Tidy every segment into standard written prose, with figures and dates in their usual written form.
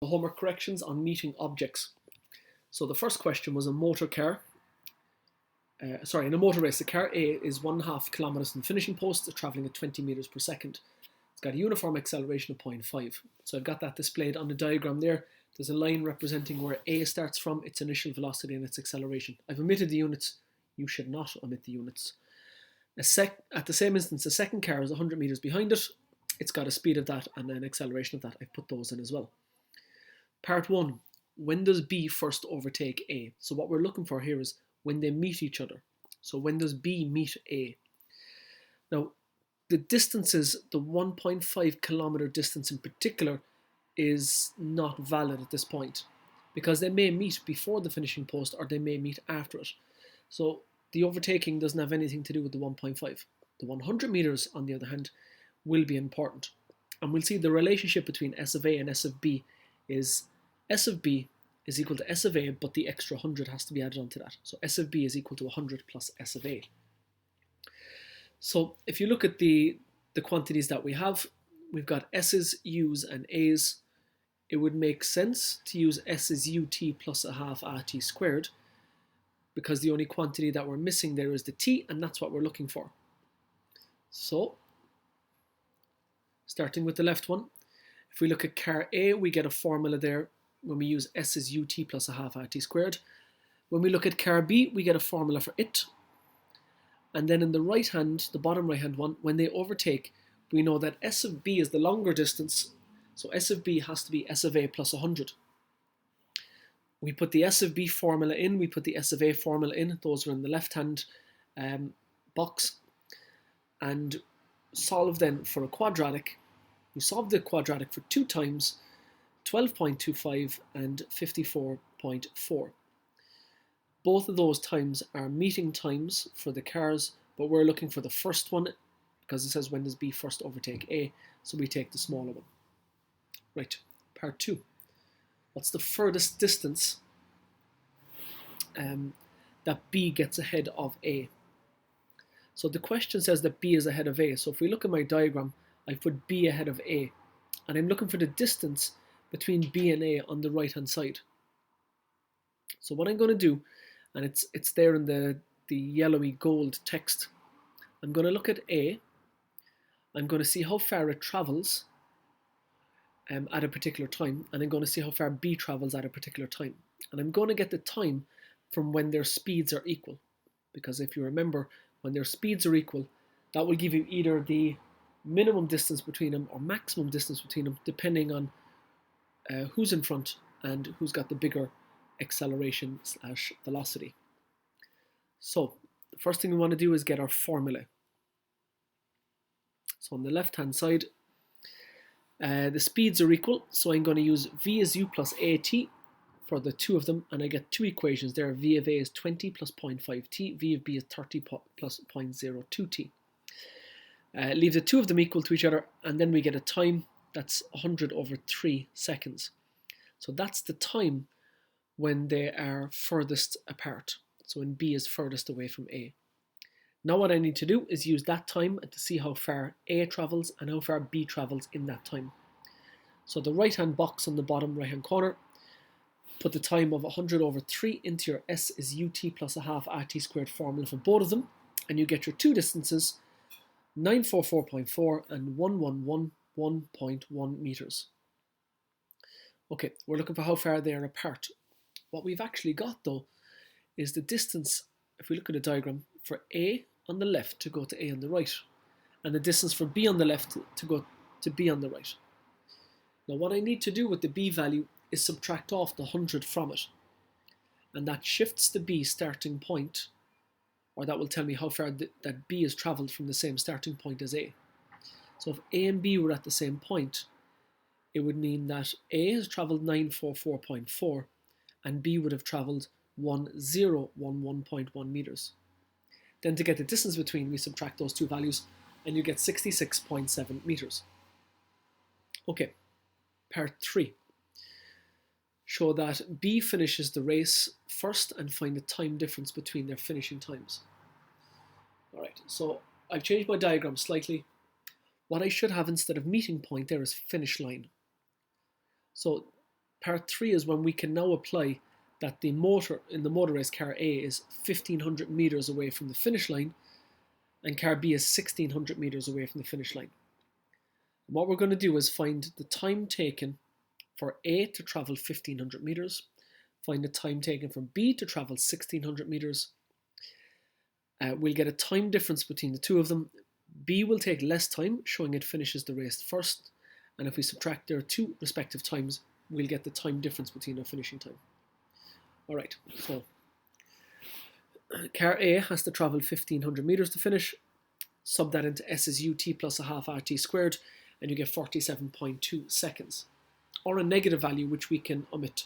Homework corrections on meeting objects. So the first question was a motor car. In a motor race, the car A is 1.5 kilometers from the finishing post, it's traveling at 20 meters per second. It's got a uniform acceleration of 0.5. So I've got that displayed on the diagram there. There's a line representing where A starts from, its initial velocity and its acceleration. I've omitted the units. You should not omit the units. At the same instance, the second car is 100 meters behind it. It's got a speed of that and an acceleration of that. I've put those in as well. Part 1. When does B first overtake A? So what we're looking for here is when they meet each other. So when does B meet A? Now, the distances, the 1.5 kilometer distance in particular, is not valid at this point because they may meet before the finishing post or they may meet after it. So the overtaking doesn't have anything to do with the 1.5. The 100 meters, on the other hand, will be important. And we'll see the relationship between S of A and S of B is S of B is equal to S of A, but the extra 100 has to be added onto that. So S of B is equal to 100 plus S of A. So if you look at the quantities that we have, we've got S's, U's and A's. It would make sense to use S's UT plus a half RT squared because the only quantity that we're missing there is the T, and that's what we're looking for. So, starting with the left one, if we look at car A, we get a formula there when we use S's UT plus a half RT squared. When we look at car B, we get a formula for it. And then in the right hand, the bottom right hand one, when they overtake, we know that S of B is the longer distance, so S of B has to be S of A plus 100. We put the S of B formula in, we put the S of A formula in, those are in the left hand box, and solve then for a quadratic. We solve the quadratic for 2 times 12.25 and 54.4. Both of those times are meeting times for the cars, but we're looking for the first one because it says when does B first overtake A, so we take the smaller one. Right, part 2. What's the furthest distance that B gets ahead of A? So the question says that B is ahead of A. So if we look at my diagram, I've put B ahead of A, and I'm looking for the distance between B and A on the right hand side. So what I'm going to do, and it's there in the yellowy gold text, I'm going to look at A. I'm going to see how far it travels at a particular time, and I'm going to see how far B travels at a particular time. And I'm going to get the time from when their speeds are equal, because if you remember, when their speeds are equal, that will give you either the minimum distance between them or maximum distance between them, depending on who's in front and who's got the bigger acceleration / velocity. So the first thing we want to do is get our formula. So on the left hand side, the speeds are equal, so I'm going to use V is U plus AT for the two of them, and I get two equations there. V of A is 20 plus 0.5t, V of B is 30 plus 0.02t. Leave the two of them equal to each other, and then we get a time that's 100 over 3 seconds. So that's the time when they are furthest apart. So when B is furthest away from A. Now what I need to do is use that time to see how far A travels and how far B travels in that time. So the right hand box on the bottom right hand corner, put the time of 100 over 3 into your S is UT plus a half RT squared formula for both of them, and you get your two distances, 944.4 and 1111.1 meters. Okay, we're looking for how far they are apart. What we've actually got though is the distance, if we look at the diagram, for A on the left to go to A on the right, and the distance for B on the left to go to B on the right. Now what I need to do with the B value is subtract off the 100 from it, and that shifts the B starting point, or that will tell me how far that B has travelled from the same starting point as A. So if A and B were at the same point, it would mean that A has travelled 944.4 and B would have travelled 1011.1 meters. Then to get the distance between, we subtract those two values and you get 66.7 meters. Okay, part 3. Show that B finishes the race first and find the time difference between their finishing times. Alright, so I've changed my diagram slightly. What I should have instead of meeting point there is finish line. So Part 3 is when we can now apply that the motor in the motor race car A is 1500 meters away from the finish line and car B is 1600 meters away from the finish line. And what we're going to do is find the time taken for A to travel 1500 meters, find the time taken for B to travel 1600 meters. We'll get a time difference between the two of them. B will take less time, showing it finishes the race first, and if we subtract their two respective times, we'll get the time difference between their finishing time. Alright, so car A has to travel 1500 meters to finish. Sub that into S is ut plus a half RT squared, and you get 47.2 seconds, or a negative value which we can omit.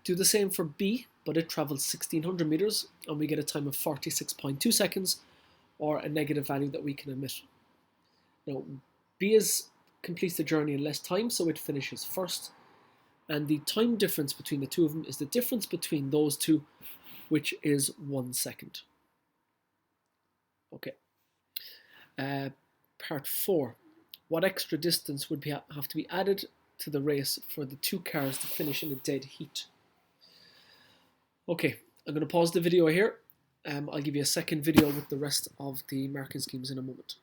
Do the same for B, but it travels 1600 meters, and we get a time of 46.2 seconds, or a negative value that we can omit. Now, B completes the journey in less time, so it finishes first, and the time difference between the two of them is the difference between those two, which is 1 second. Okay. Part 4. What extra distance would have to be added to the race for the two cars to finish in a dead heat? Okay, I'm going to pause the video here. I'll give you a second video with the rest of the marking schemes in a moment.